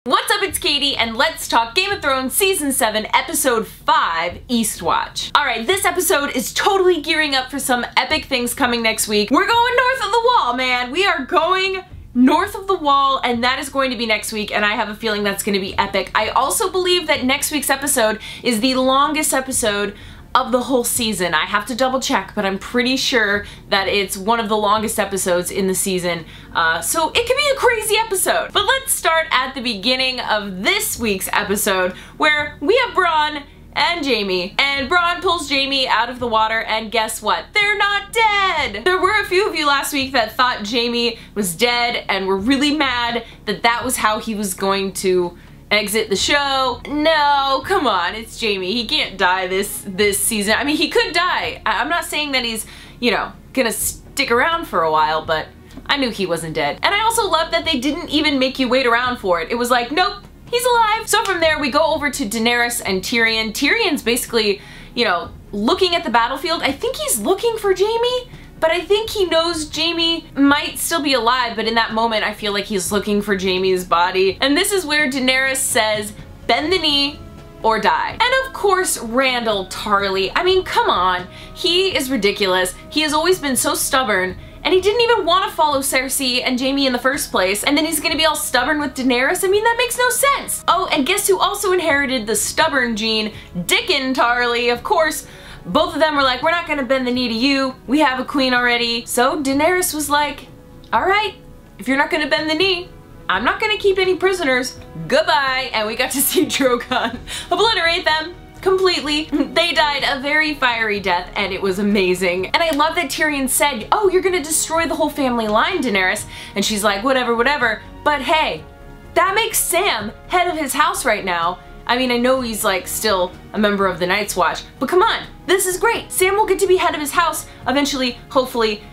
What's up, it's Katie, and let's talk Game of Thrones Season 7, Episode 5, Eastwatch. Alright, this episode is totally gearing up for some epic things coming next week. We're going north of the wall, man! We are going north of the wall, and that is going to be next week, and I have a feeling that's going to be epic. I also believe that next week's episode is the longest episode of the whole season. I have to double check, but I'm pretty sure that it's one of the longest episodes in the season, so it could be a crazy episode. But let's start at the beginning of this week's episode, where we have Bronn and Jamie, and Bronn pulls Jamie out of the water, and guess what? They're not dead! There were a few of you last week that thought Jamie was dead and were really mad that that was how he was going to exit the show. No, come on, it's Jamie. He can't die this season. I mean, he could die. I'm not saying that he's, you know, gonna stick around for a while, but I knew he wasn't dead. And I also love that they didn't even make you wait around for it. It was like, nope, he's alive. So from there, we go over to Daenerys and Tyrion. Tyrion's basically, you know, looking at the battlefield. I think he's looking for Jamie, but I think he knows Jamie might still be alive, but in that moment I feel like he's looking for Jamie's body. And this is where Daenerys says, bend the knee or die. And of course, Randall Tarly, I mean, come on. He is ridiculous. He has always been so stubborn, and he didn't even want to follow Cersei and Jamie in the first place, and then he's gonna be all stubborn with Daenerys? I mean, that makes no sense. Oh, and guess who also inherited the stubborn gene? Dickon Tarly, of course. Both of them were like, we're not gonna bend the knee to you. We have a queen already. So Daenerys was like, all right, if you're not gonna bend the knee, I'm not gonna keep any prisoners. Goodbye. And we got to see Drogon obliterate them completely. They died a very fiery death, and it was amazing. And I love that Tyrion said, oh, you're gonna destroy the whole family line, Daenerys. And she's like, whatever, whatever. But hey, that makes Sam head of his house right now. I mean, I know he's like still a member of the Night's Watch, but come on, this is great. Sam will get to be head of his house eventually, hopefully,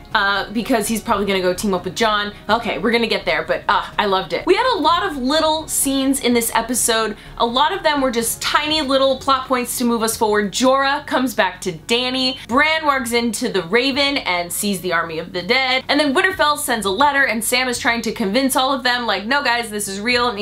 because he's probably gonna go team up with Jon. Okay, we're gonna get there, but I loved it. We had a lot of little scenes in this episode. A lot of them were just tiny little plot points to move us forward. Jorah comes back to Dany. Bran walks into the Raven and sees the army of the dead. And then Winterfell sends a letter, and Sam is trying to convince all of them, like, no guys, this is real.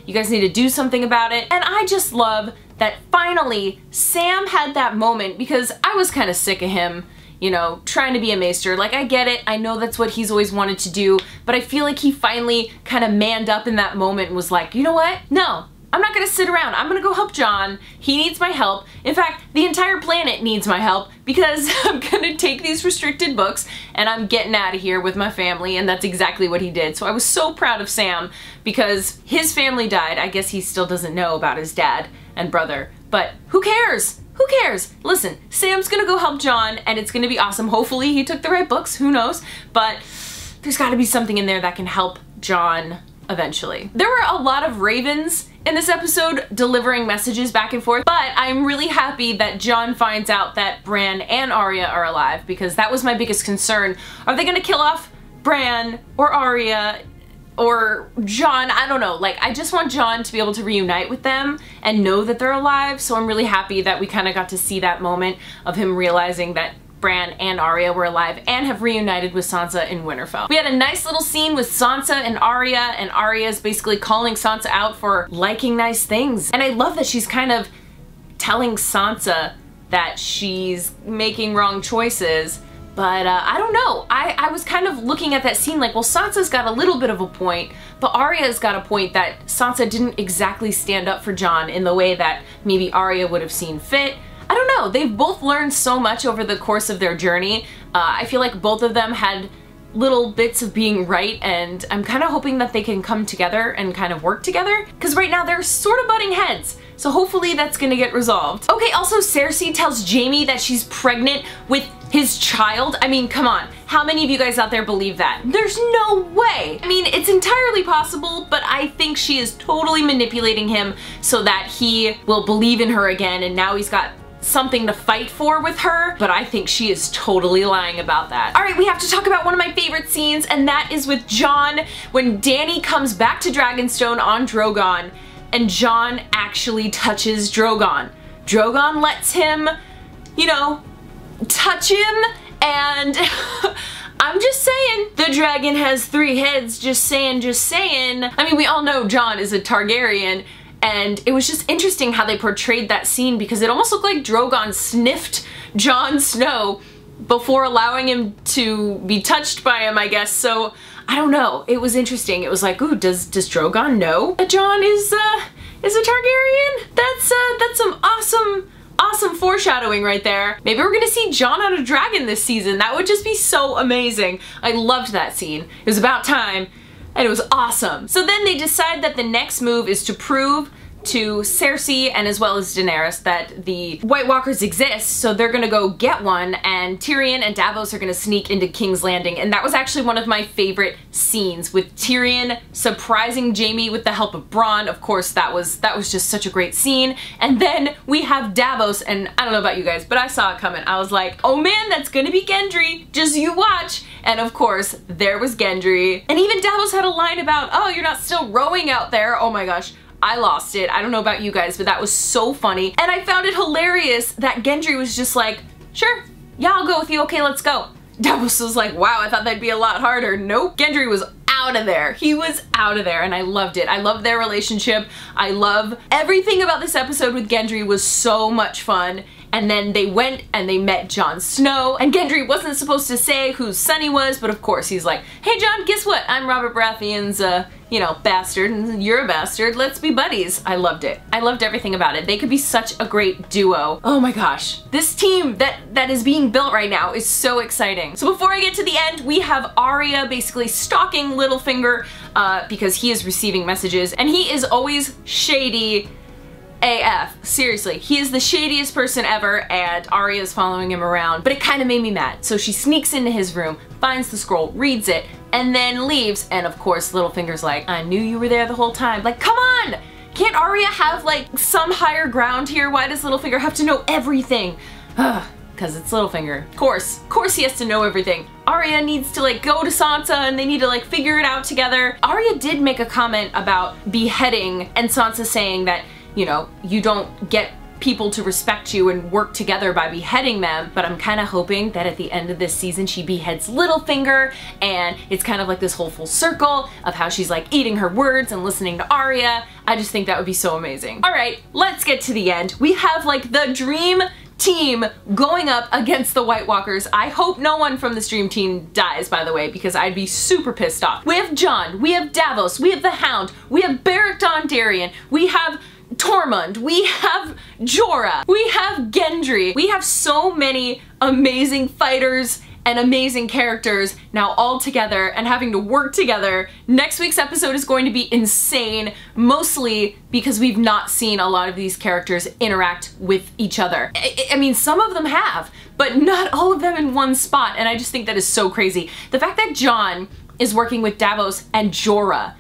You guys need to do something about it. And I just love that finally Sam had that moment, because I was kind of sick of him, you know, trying to be a maester. Like, I get it, I know that's what he's always wanted to do, but I feel like he finally kind of manned up in that moment and was like, you know what? No, I'm not gonna sit around. I'm gonna go help Jon. He needs my help. In fact, the entire planet needs my help, because I'm gonna take these restricted books and I'm getting out of here with my family, and that's exactly what he did. So I was so proud of Sam, because his family died. I guess he still doesn't know about his dad and brother, but who cares? Who cares? Listen, Sam's gonna go help Jon, and it's gonna be awesome. Hopefully he took the right books, who knows? But there's gotta be something in there that can help Jon eventually. There were a lot of ravens in this episode delivering messages back and forth, but I'm really happy that Jon finds out that Bran and Arya are alive, because that was my biggest concern. Are they gonna kill off Bran or Arya or Jon? I don't know. Like, I just want Jon to be able to reunite with them and know that they're alive, so I'm really happy that we kind of got to see that moment of him realizing that Bran and Arya were alive and have reunited with Sansa in Winterfell. We had a nice little scene with Sansa and Arya's basically calling Sansa out for liking nice things. And I love that she's kind of telling Sansa that she's making wrong choices, but I don't know. I was kind of looking at that scene like, well, Sansa's got a little bit of a point, but Arya's got a point that Sansa didn't exactly stand up for Jon in the way that maybe Arya would have seen fit. I don't know, they've both learned so much over the course of their journey. I feel like both of them had little bits of being right, and I'm kind of hoping that they can come together and kind of work together, because right now they're sort of butting heads. So hopefully that's gonna get resolved. Okay, also Cersei tells Jamie that she's pregnant with his child. I mean, come on. How many of you guys out there believe that? There's no way. I mean, it's entirely possible, but I think she is totally manipulating him so that he will believe in her again, and now he's got something to fight for with her, but I think she is totally lying about that. Alright, we have to talk about one of my favorite scenes, and that is with Jon when Dany comes back to Dragonstone on Drogon, and Jon actually touches Drogon. Drogon lets him, you know, touch him, and I'm just saying, the dragon has 3 heads, just saying, just saying. I mean, we all know Jon is a Targaryen, and it was just interesting how they portrayed that scene because it almost looked like Drogon sniffed Jon Snow before allowing him to be touched by him, I guess. So, I don't know. It was interesting. It was like, ooh, does Drogon know that Jon is a Targaryen? That's some awesome foreshadowing right there. Maybe we're gonna see Jon on a dragon this season. That would just be so amazing. I loved that scene. It was about time, and it was awesome. So then they decide that the next move is to prove to Cersei and as well as Daenerys that the White Walkers exist, so they're gonna go get one, and Tyrion and Davos are gonna sneak into King's Landing, and that was actually one of my favorite scenes, with Tyrion surprising Jamie with the help of Bronn. Of course, that was just such a great scene. And then we have Davos, and I don't know about you guys, but I saw it coming. I was like, oh man, that's gonna be Gendry, just you watch. And of course, there was Gendry. And even Davos had a line about, oh, you're not still rowing out there. Oh my gosh. I lost it. I don't know about you guys, but that was so funny. And I found it hilarious that Gendry was just like, sure, yeah, I'll go with you. Okay, let's go. Davos was like, wow, I thought that'd be a lot harder. Nope. Gendry was out of there. He was out of there, and I loved it. I loved their relationship. I love everything about this episode with Gendry was so much fun. And then they went and they met Jon Snow, and Gendry wasn't supposed to say whose son he was, but of course he's like, hey Jon, guess what? I'm Robert Baratheon's, you know, bastard, and you're a bastard. Let's be buddies. I loved it. I loved everything about it. They could be such a great duo. Oh my gosh. This team that is being built right now is so exciting. So before I get to the end, we have Arya basically stalking Littlefinger because he is receiving messages, and he is always shady AF. Seriously, he is the shadiest person ever, and Arya is following him around, but it kind of made me mad. So she sneaks into his room, finds the scroll, reads it, and then leaves, and of course Littlefinger's like, I knew you were there the whole time. Like, come on! Can't Arya have like some higher ground here? Why does Littlefinger have to know everything? Because it's Littlefinger. Of course he has to know everything. Arya needs to like go to Sansa and they need to like figure it out together. Arya did make a comment about beheading and Sansa saying that, you know, you don't get people to respect you and work together by beheading them, but I'm kind of hoping that at the end of this season she beheads Littlefinger, and it's kind of like this whole full circle of how she's like eating her words and listening to Arya. I just think that would be so amazing. All right, let's get to the end. We have like the dream team going up against the White Walkers. I hope no one from this dream team dies, by the way, because I'd be super pissed off. We have Jon, we have Davos, we have the Hound, we have Beric Dondarrion, we have Tormund, we have Jorah, we have Gendry. We have so many amazing fighters and amazing characters now all together and having to work together. Next week's episode is going to be insane, mostly because we've not seen a lot of these characters interact with each other. I mean, some of them have, but not all of them in one spot, and I just think that is so crazy. The fact that Jon is working with Davos and Jorah,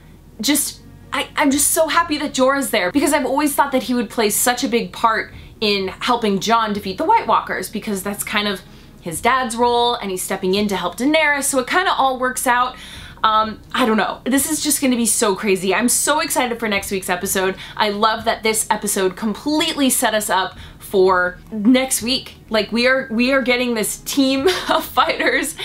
I'm just so happy that Jorah's there, because I've always thought that he would play such a big part in helping Jon defeat the White Walkers, because that's kind of his dad's role, and he's stepping in to help Daenerys, so it kind of all works out. I don't know. This is just gonna be so crazy. I'm so excited for next week's episode. I love that this episode completely set us up for next week. Like, we are getting this team of fighters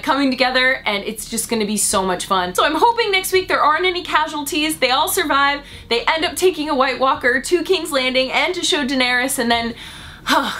coming together, and it's just gonna be so much fun. So I'm hoping next week there aren't any casualties. They all survive. They end up taking a White Walker to King's Landing and to show Daenerys, and then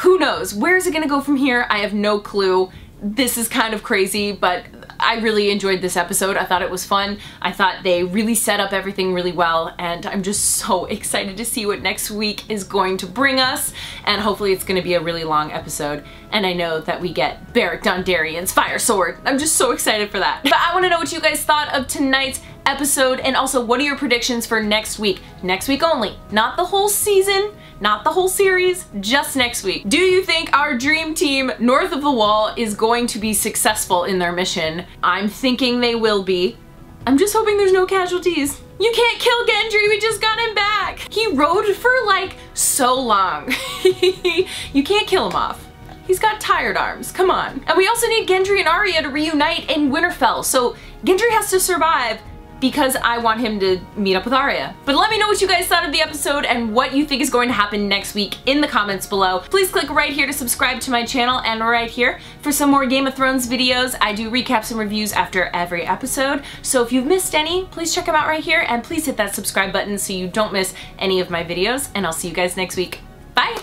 who knows? Where is it gonna go from here? I have no clue. This is kind of crazy, but I really enjoyed this episode. I thought it was fun. I thought they really set up everything really well, and I'm just so excited to see what next week is going to bring us, and hopefully it's going to be a really long episode, and I know that we get Beric Dondarrion's fire sword. I'm just so excited for that. But I want to know what you guys thought of tonight's episode, and also what are your predictions for next week? Next week only, not the whole season, not the whole series, just next week. Do you think our dream team north of the wall is going to be successful in their mission? I'm thinking they will be. I'm just hoping there's no casualties. You can't kill Gendry, we just got him back. He rode for like so long. You can't kill him off. He's got tired arms, come on. And we also need Gendry and Arya to reunite in Winterfell, so Gendry has to survive because I want him to meet up with Arya. But let me know what you guys thought of the episode and what you think is going to happen next week in the comments below. Please click right here to subscribe to my channel and right here for some more Game of Thrones videos. I do recaps and reviews after every episode, so if you've missed any, please check them out right here and please hit that subscribe button so you don't miss any of my videos, and I'll see you guys next week. Bye!